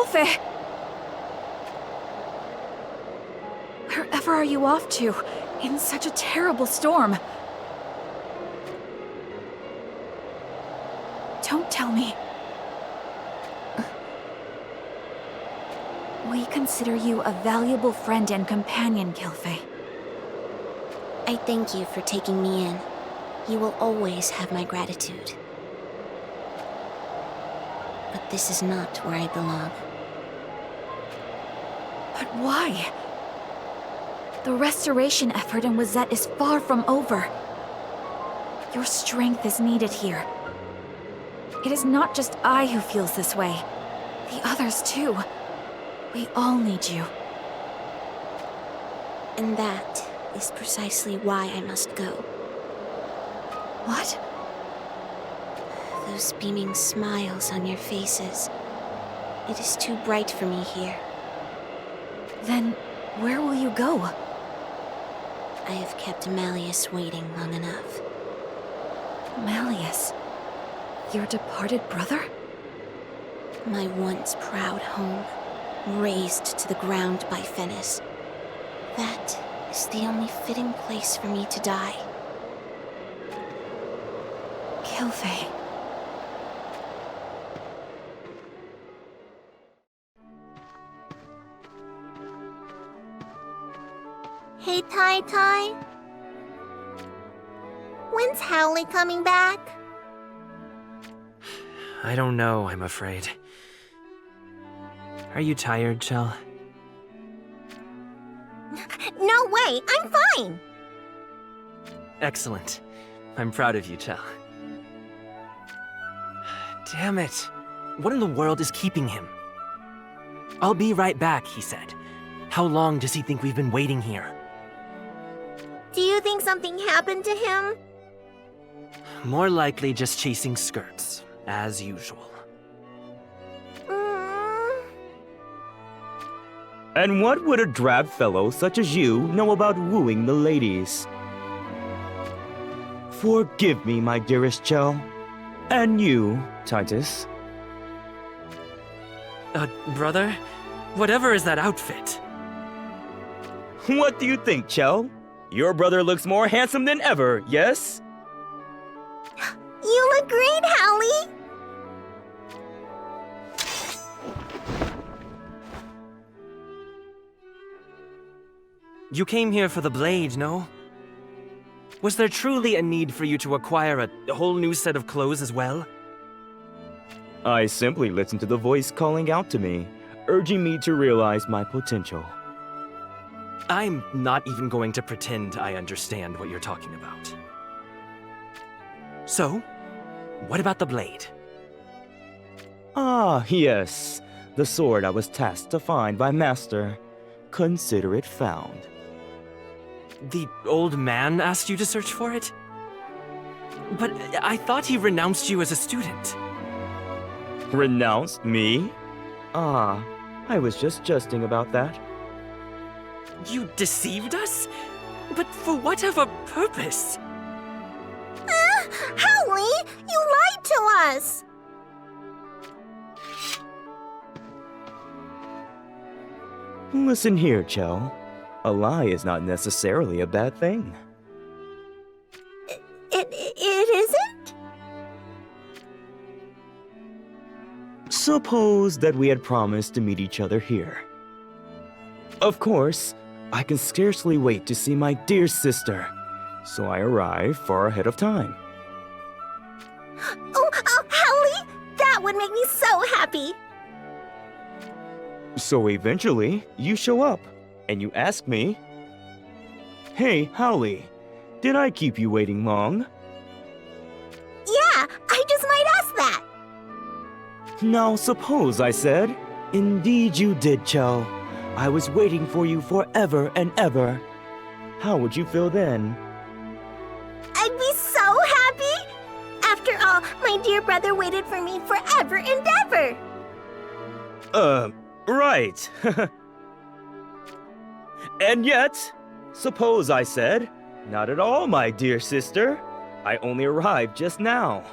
Kelfe! Wherever are you off to, in such a terrible storm? Don't tell me. We consider you a valuable friend and companion, Kelfe. I thank you for taking me in. You will always have my gratitude. But this is not where I belong. But why? The restoration effort in Wazette is far from over. Your strength is needed here. It is not just I who feels this way. The others too. We all need you. And that is precisely why I must go. What? Those beaming smiles on your faces. It is too bright for me here. Then, where will you go? I have kept Malleus waiting long enough. Malleus? Your departed brother? My once proud home, razed to the ground by Fennis. That is the only fitting place for me to die. Kelfe. Hey, Tai Tai. When's Howley coming back? I don't know, I'm afraid. Are you tired, Chell? No way, I'm fine. Excellent. I'm proud of you, Chell. Damn it. What in the world is keeping him? I'll be right back, he said. How long does he think we've been waiting here? Do you think something happened to him? More likely just chasing skirts, as usual. And what would a drab fellow such as you know about wooing the ladies? Forgive me, my dearest Chell. And you, Titus. Brother? Whatever is that outfit? What do you think, Chell? Your brother looks more handsome than ever, yes? You look great, Howley. You came here for the blade, no? Was there truly a need for you to acquire a whole new set of clothes as well? I simply listened to the voice calling out to me, urging me to realize my potential. I'm not even going to pretend I understand what you're talking about. So, what about the blade? Ah, yes. The sword I was tasked to find by Master. Consider it found. The old man asked you to search for it? But I thought he renounced you as a student. Renounced me? Ah, I was just jesting about that. You deceived us? But for whatever purpose? Howley, you lied to us. Listen here, Chell. A lie is not necessarily a bad thing. It isn't? Suppose that we had promised to meet each other here. Of course, I can scarcely wait to see my dear sister, so I arrive far ahead of time. Oh, Howley, that would make me so happy. So eventually, you show up, and you ask me, "Hey, Howley, did I keep you waiting long?" Yeah, I just might ask that. Now suppose I said, "Indeed you did, Chell. I was waiting for you forever and ever." How would you feel then? I'd be so happy. After all, my dear brother waited for me forever and ever. Right. And yet, suppose I said, "Not at all, my dear sister. I only arrived just now."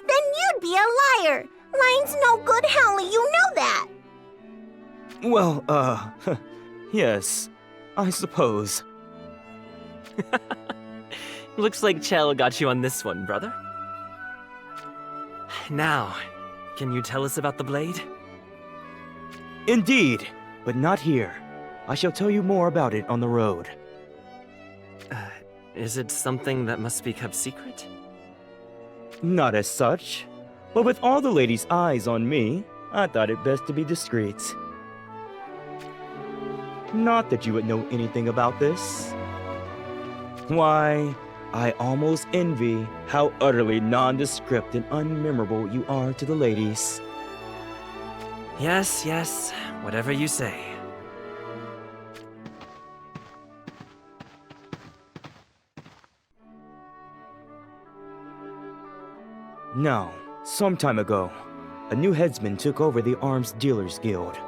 Then you'd be a liar. Lying's no good, Howley, you know that. Well, yes, I suppose. Looks like Chell got you on this one, brother. Now, can you tell us about the blade? Indeed, but not here. I shall tell you more about it on the road. Is it something that must be kept secret? Not as such, but with all the ladies' eyes on me, I thought it best to be discreet. Not that you would know anything about this. Why, I almost envy how utterly nondescript and unmemorable you are to the ladies. Yes, yes, whatever you say. Now, some time ago, a new headsman took over the Arms Dealers Guild.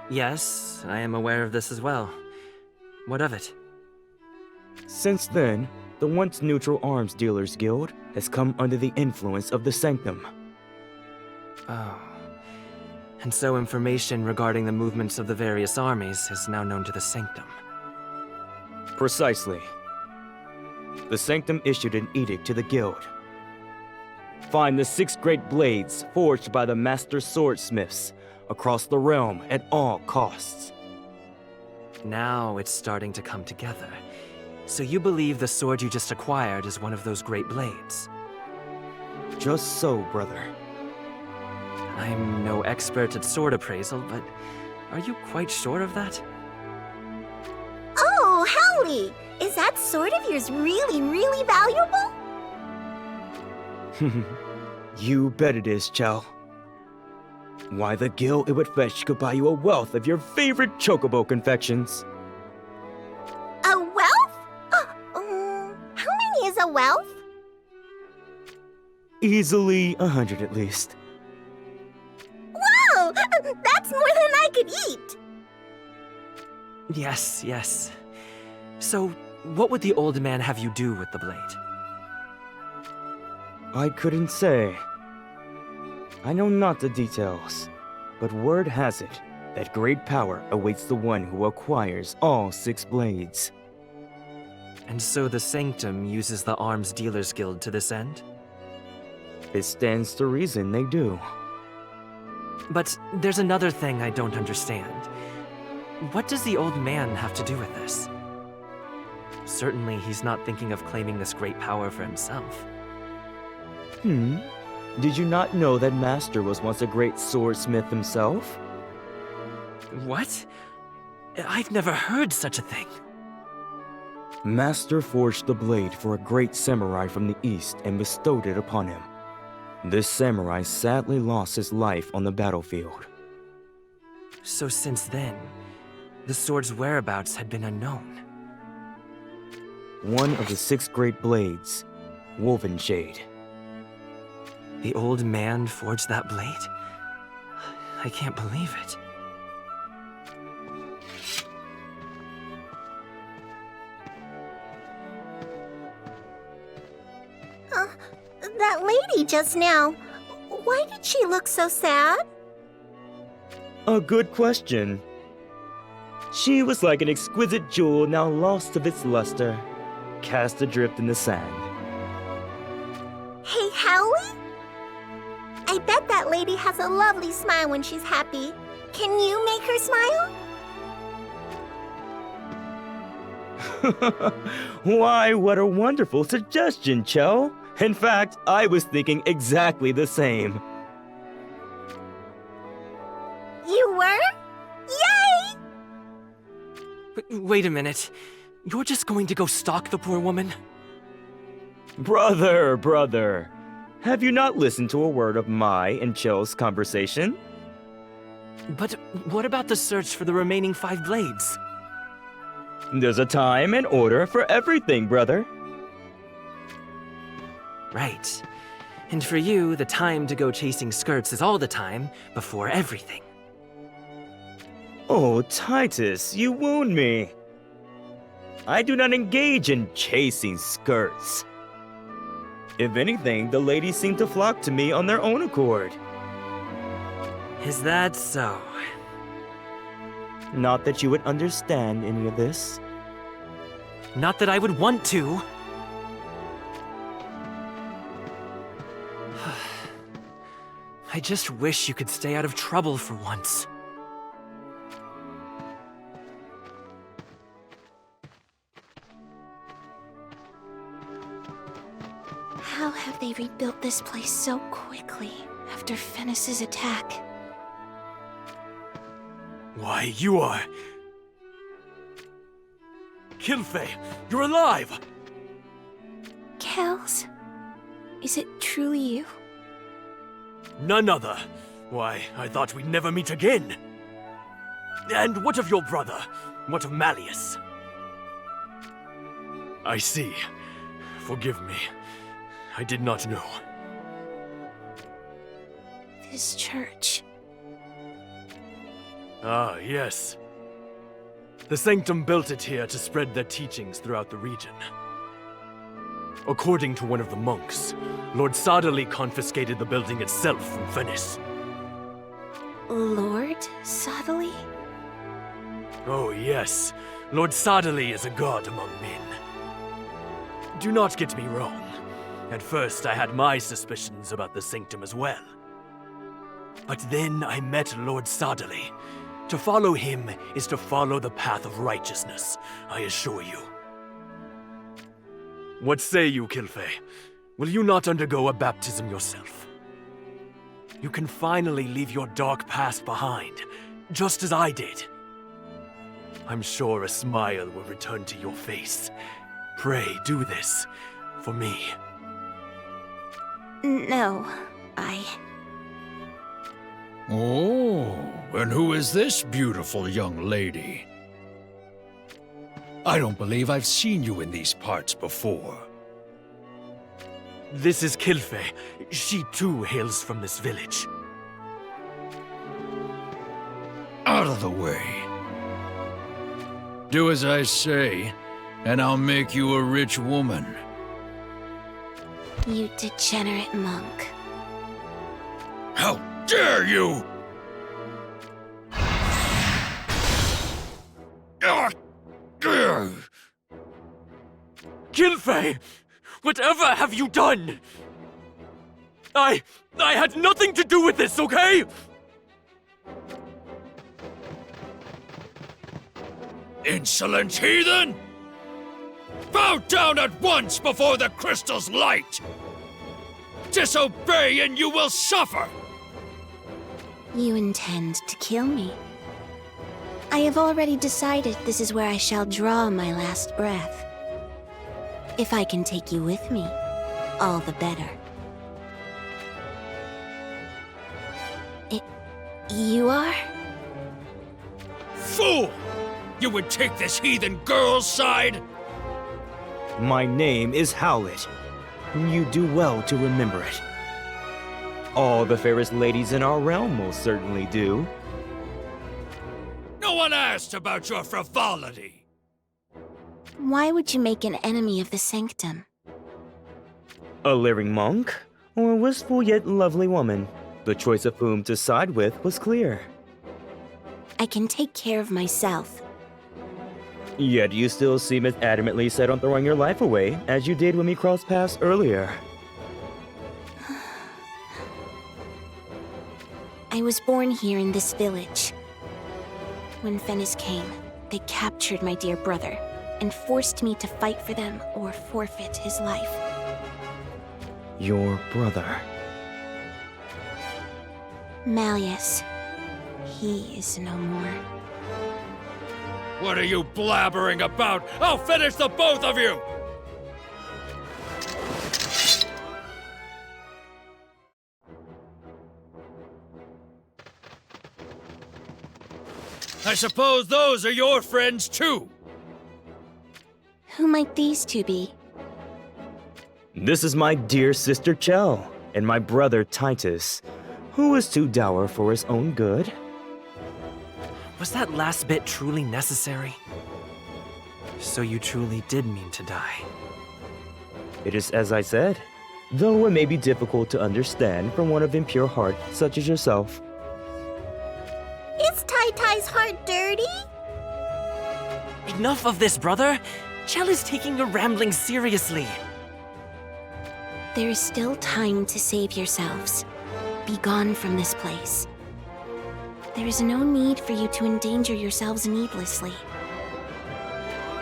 Yes, I am aware of this as well. What of it? Since then, the once neutral Arms Dealers Guild has come under the influence of the Sanctum. Oh. And so information regarding the movements of the various armies is now known to the Sanctum. Precisely. The Sanctum issued an edict to the Guild. Find the 6 great blades forged by the master swordsmiths across the realm at all costs. Now it's starting to come together. So you believe the sword you just acquired is one of those great blades? Just so, brother. I'm no expert at sword appraisal, but are you quite sure of that? Oh, Howley! Is that sword of yours really, really valuable? You bet it is, Chell. Why, the gil it would fetch could buy you a wealth of your favorite chocobo confections. A wealth? How many is a wealth? Easily 100 at least. Wow! That's more than I could eat! Yes, yes. So, what would the old man have you do with the blade? I couldn't say. I know not the details, but word has it that great power awaits the one who acquires all 6 blades. And so the Sanctum uses the Arms Dealers Guild to this end? It stands to reason they do. But there's another thing I don't understand. What does the old man have to do with this? Certainly he's not thinking of claiming this great power for himself. Did you not know that Master was once a great swordsmith himself? What? I've never heard such a thing. Master forged the blade for a great samurai from the east and bestowed it upon him. This samurai sadly lost his life on the battlefield. So since then, the sword's whereabouts had been unknown. One of the 6 great blades, Woven Shade. The old man forged that blade? I can't believe it. That lady just now, why did she look so sad? A good question. She was like an exquisite jewel now lost of its luster, cast adrift in the sand. Hey, Howley? I bet that lady has a lovely smile when she's happy. Can you make her smile? Why, what a wonderful suggestion, Cho. In fact, I was thinking exactly the same. You were? Yay! Wait a minute. You're just going to go stalk the poor woman? Brother, have you not listened to a word of my and Cho's conversation? But what about the search for the remaining 5 blades? There's a time and order for everything, brother. Right. And for you, the time to go chasing skirts is all the time before everything. Oh, Titus, you wound me. I do not engage in chasing skirts. If anything, the ladies seem to flock to me on their own accord. Is that so? Not that you would understand any of this. Not that I would want to. I just wish you could stay out of trouble for once. How have they rebuilt this place so quickly after Fennis's attack? Why, you are... Kilfei, you're alive! Kells? Is it truly you? None other. Why, I thought we'd never meet again. And what of your brother? What of Malleus? I see. Forgive me. I did not know. This church. Ah, yes. The Sanctum built it here to spread their teachings throughout the region. According to one of the monks, Lord Sadali confiscated the building itself from Fennis. Lord Sadali? Oh, yes. Lord Sadali is a god among men. Do not get me wrong. At first, I had my suspicions about the Sanctum as well. But then I met Lord Sadali. To follow him is to follow the path of righteousness, I assure you. What say you, Kilfei? Will you not undergo a baptism yourself? You can finally leave your dark past behind, just as I did. I'm sure a smile will return to your face. Pray, do this. For me. No, Oh, and who is this beautiful young lady? I don't believe I've seen you in these parts before. This is Kilfei. She too hails from this village. Out of the way. Do as I say, and I'll make you a rich woman. you degenerate monk. How dare you! Kilfei! Whatever have you done? I had nothing to do with this, okay? Insolent heathen! Bow down at once before the crystal's light! Disobey and you will suffer! You intend to kill me. I have already decided this is where I shall draw my last breath. If I can take you with me, all the better. You are? Fool! You would take this heathen girl's side? My name is Howlet. You do well to remember it. All the fairest ladies in our realm most certainly do. No one asked about your frivolity. Why would you make an enemy of the Sanctum? A living monk, or a wistful yet lovely woman? The choice of whom to side with was clear. I can take care of myself. Yet you still seem as adamantly set on throwing your life away as you did when we crossed paths earlier. I was born here in this village. When Fennis came, they captured my dear brother and forced me to fight for them or forfeit his life. Your brother. Malleus. He is no more. What are you blabbering about? I'll finish the both of you! I suppose those are your friends too. Who might these two be? This is my dear sister Chell, and my brother Titus, who is too dour for his own good. Was that last bit truly necessary? So you truly did mean to die. It is as I said. though it may be difficult to understand from one of impure heart such as yourself. Is Tai Tai's heart dirty? Enough of this, brother! Chell is taking your ramblings seriously. There is still time to save yourselves. Be gone from this place. There is no need for you to endanger yourselves needlessly.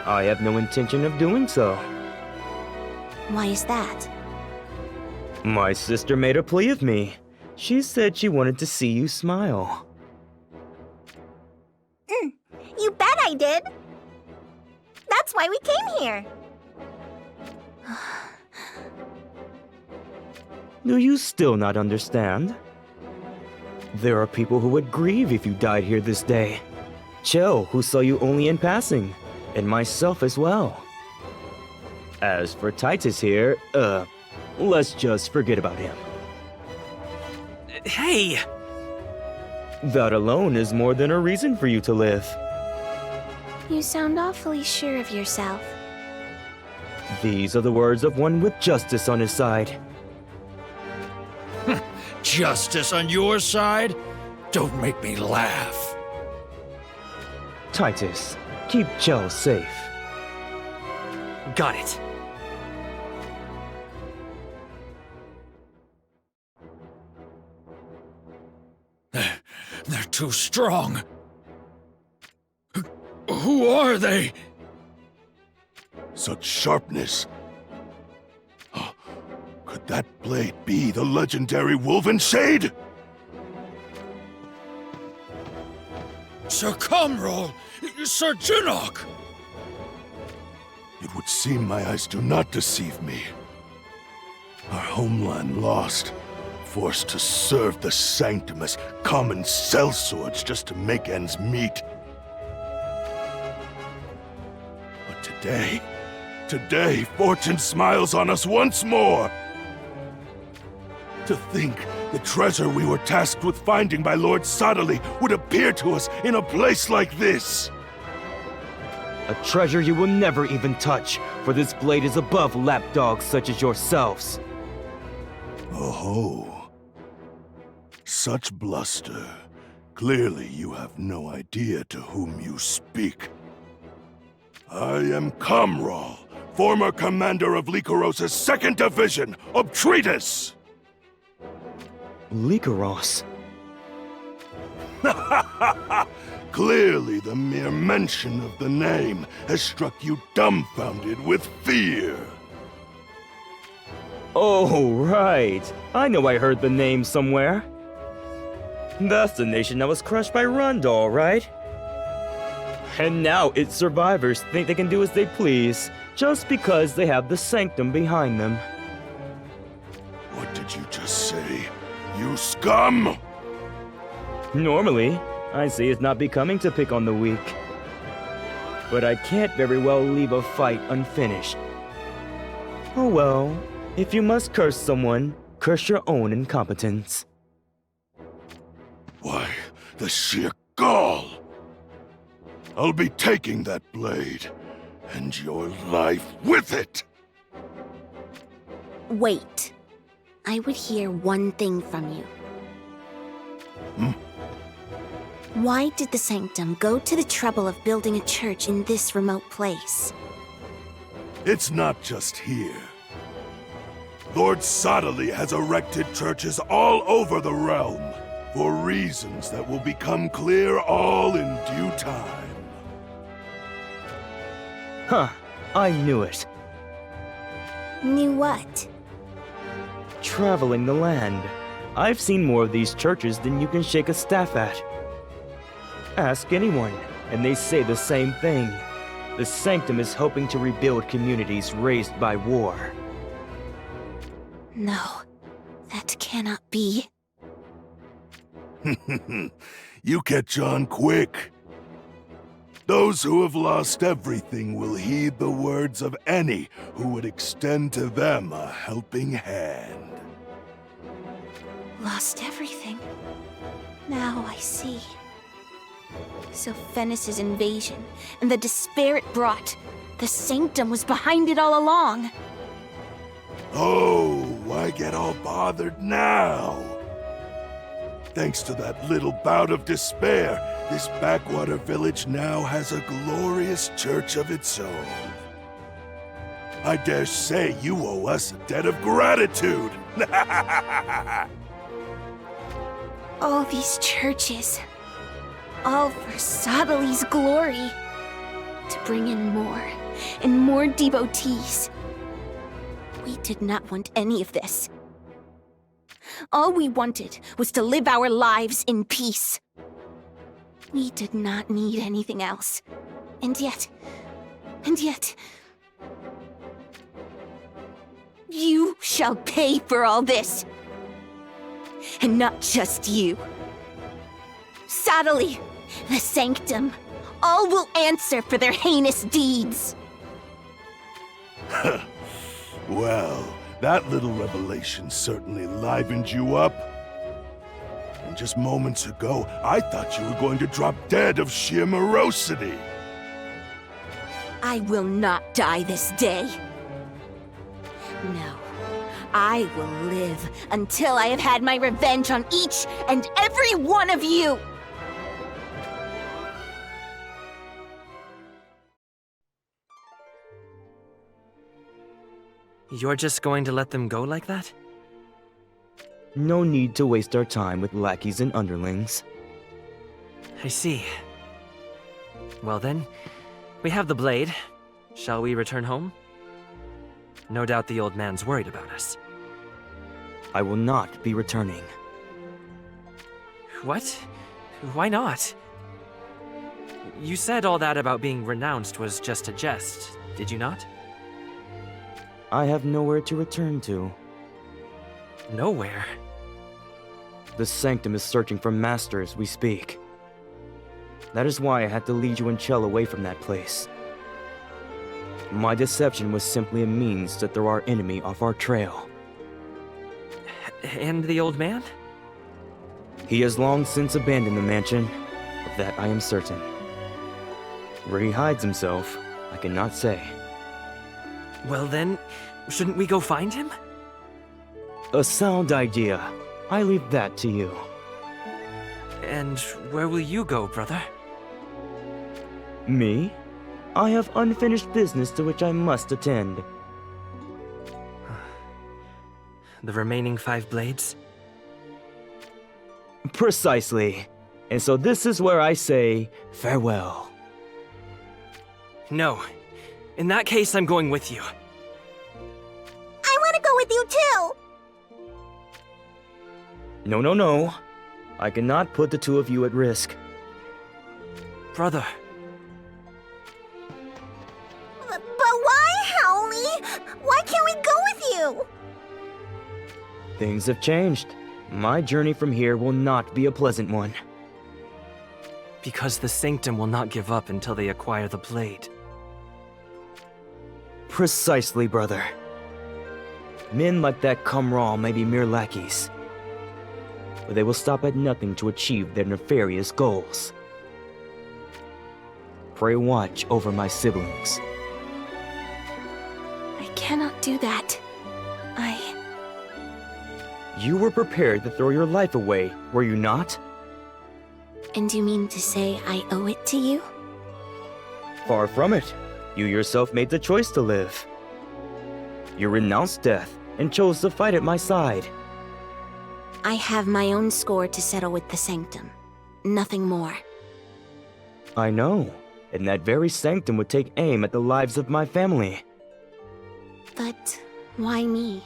I have no intention of doing so. Why is that? My sister made a plea of me. She said she wanted to see you smile. You bet I did. That's why we came here. Do you still not understand? There are people who would grieve if you died here this day. Chell, who saw you only in passing, and myself as well. As for Titus here, let's just forget about him. Hey! That alone is more than a reason for you to live. You sound awfully sure of yourself. These are the words of one with justice on his side. Justice on your side? Don't make me laugh. Titus, keep Chell safe. Got it. They're too strong. Who are they? Such sharpness. Could that blade be the legendary Woven Shade? Sir Comrol! Sir Jinok! It would seem my eyes do not deceive me. Our homeland lost, forced to serve the Sanctum as common sellswords just to make ends meet. But today, fortune smiles on us once more. To think the treasure we were tasked with finding by Lord Sadali would appear to us in a place like this. A treasure you will never even touch, for this blade is above lapdogs such as yourselves. Oh, such bluster. Clearly you have no idea to whom you speak. I am Comrol, former commander of Lycoros' 2nd Division, Obtretus! Lycoros? Clearly the mere mention of the name has struck you dumbfounded with fear. Oh, right. I know I heard the name somewhere. That's the nation that was crushed by Rundal, right? And now its survivors think they can do as they please, just because they have the Sanctum behind them. What did you just say? You scum! Normally, I say it's not becoming to pick on the weak. But I can't very well leave a fight unfinished. Oh well, if you must curse someone, curse your own incompetence. Why, the sheer gall! I'll be taking that blade, and your life with it! Wait. I would hear one thing from you. Why did the Sanctum go to the trouble of building a church in this remote place? It's not just here. Lord Sadali has erected churches all over the realm, for reasons that will become clear all in due time. Huh, I knew it. Knew what? Traveling the land. I've seen more of these churches than you can shake a staff at. Ask anyone, and they say the same thing. The Sanctum is hoping to rebuild communities raised by war. No, that cannot be. You catch on quick. Those who have lost everything will heed the words of any who would extend to them a helping hand. Lost everything. Now I see. So Venice's invasion, and the despair it brought, the Sanctum was behind it all along. Oh, why get all bothered now? Thanks to that little bout of despair, this backwater village now has a glorious church of its own. I dare say you owe us a debt of gratitude. All these churches, all for Sadali's glory, to bring in more and more devotees. We did not want any of this. All we wanted was to live our lives in peace. We did not need anything else. And yet... You shall pay for all this. And not just you. Sadali, the Sanctum, all will answer for their heinous deeds. Well, that little revelation certainly livened you up. And just moments ago, I thought you were going to drop dead of sheer morosity. I will not die this day. No, I will live until I have had my revenge on each and every one of you! You're just going to let them go like that? No need to waste our time with lackeys and underlings. I see. Well then, we have the blade. Shall we return home? No doubt the old man's worried about us. I will not be returning. What? Why not? You said all that about being renounced was just a jest, did you not? I have nowhere to return to. Nowhere? The Sanctum is searching for masters we speak. That is why I had to lead you and Chell away from that place. My deception was simply a means to throw our enemy off our trail. And the old man? He has long since abandoned the mansion. Of that I am certain. Where he hides himself, I cannot say. Well then, shouldn't we go find him? A sound idea. I leave that to you. And where will you go, brother? Me? I have unfinished business to which I must attend. The remaining 5 blades? Precisely. And so this is where I say farewell. No. In that case, I'm going with you. I want to go with you too! No. I cannot put the two of you at risk. Brother. But why, Howley? Why can't we go with you? Things have changed. My journey from here will not be a pleasant one. Because the Sanctum will not give up until they acquire the blade. Precisely, brother. Men like that Cumral may be mere lackeys, but they will stop at nothing to achieve their nefarious goals. Pray watch over my siblings. I cannot do that. You were prepared to throw your life away, were you not? And you mean to say I owe it to you? Far from it. You yourself made the choice to live. You renounced death and chose to fight at my side. I have my own score to settle with the Sanctum. Nothing more. I know, and that very Sanctum would take aim at the lives of my family. But why me?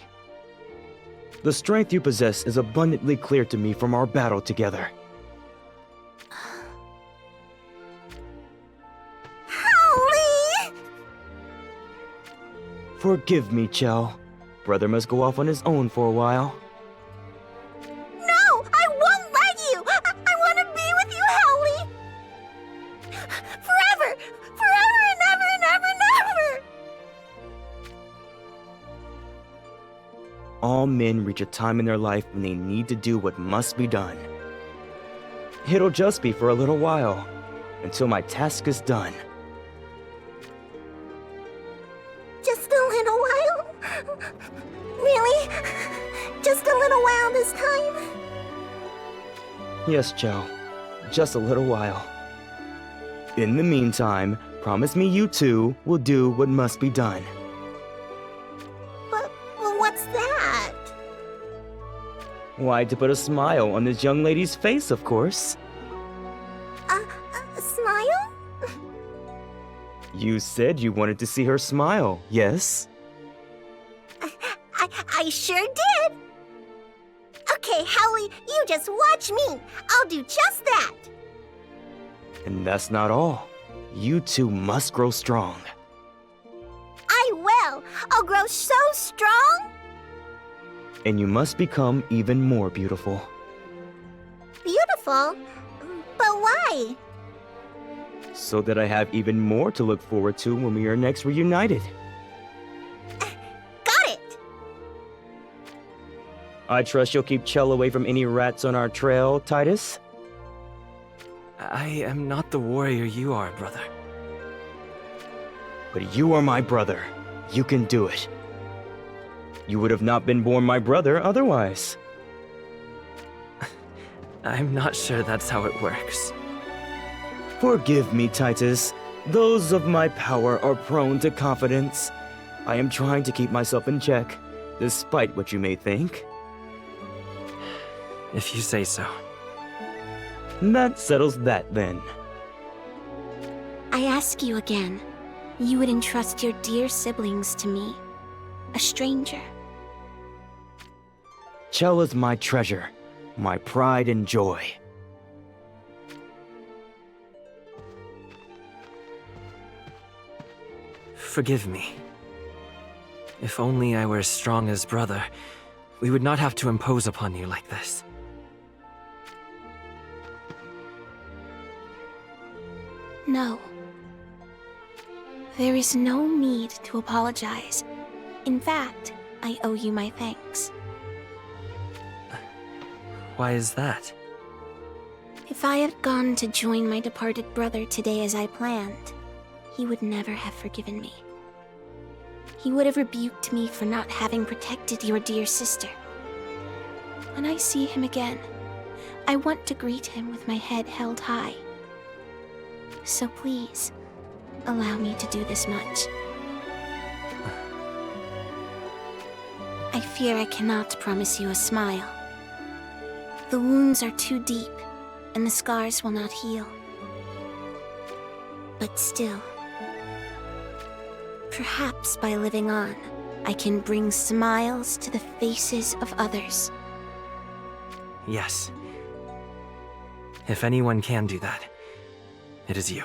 The strength you possess is abundantly clear to me from our battle together. Howley! Forgive me, Chell. Brother must go off on his own for a while. No! I won't let you! I want to be with you, Howley! Forever! Forever and ever and ever and ever! All men reach a time in their life when they need to do what must be done. It'll just be for a little while, until my task is done. Just a little while? Really? Just a little while this time? Yes, Joe. Just a little while. In the meantime, promise me you two will do what must be done. But what's that? Why, to put a smile on this young lady's face, of course. A smile? You said you wanted to see her smile, yes? I sure did! Okay, Howley, you just watch me! I'll do just that! And that's not all. You two must grow strong. I will! I'll grow so strong! And you must become even more beautiful. Beautiful? But why? So that I have even more to look forward to when we are next reunited. Got it! I trust you'll keep Chell away from any rats on our trail, Titus? I am not the warrior you are, brother. But you are my brother. You can do it. You would have not been born my brother otherwise. I'm not sure that's how it works. Forgive me, Titus. Those of my power are prone to confidence. I am trying to keep myself in check, despite what you may think. If you say so. That settles that, then. I ask you again, you would entrust your dear siblings to me, a stranger. Chell is my treasure, my pride and joy. Forgive me. If only I were as strong as brother, we would not have to impose upon you like this. No. There is no need to apologize. In fact, I owe you my thanks. Why is that? If I had gone to join my departed brother today as I planned, he would never have forgiven me. He would have rebuked me for not having protected your dear sister. When I see him again, I want to greet him with my head held high. So please, allow me to do this much. I fear I cannot promise you a smile. The wounds are too deep, and the scars will not heal. But still, perhaps by living on, I can bring smiles to the faces of others. Yes. If anyone can do that, it is you.